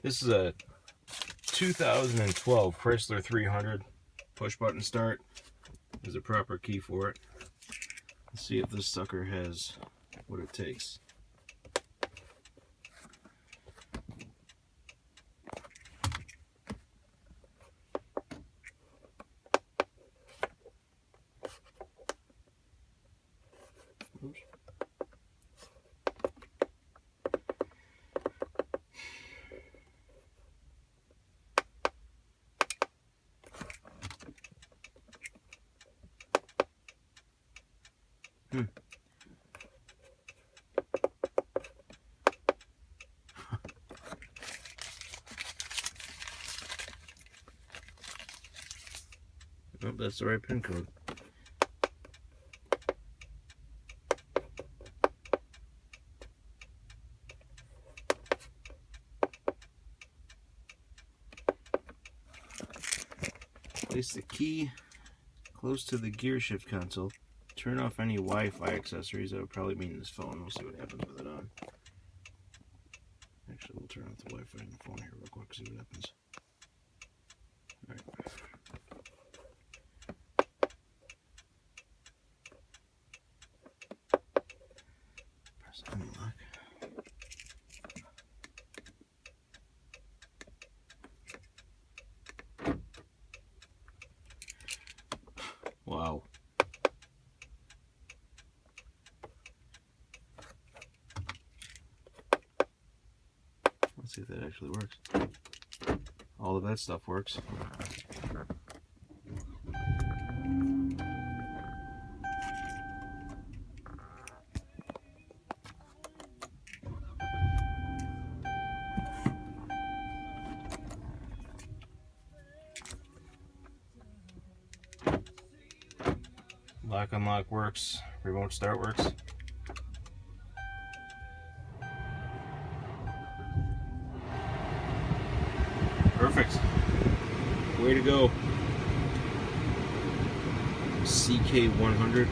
This is a 2012 Chrysler 300. Push button start. There's a proper key for it. Let's see if this sucker has what it takes. Oops. Oh, that's the right pin code. Place the key close to the gear shift console. Turn off any Wi-Fi accessories. That would probably mean this phone. We'll see what happens with it on. Actually, we'll turn off the Wi-Fi on the phone here real quick, see what happens. Alright. Press unlock. Wow. Let's see if that actually works. All of that stuff works. Lock unlock works. Remote start works. Perfect. Way to go. Ck100.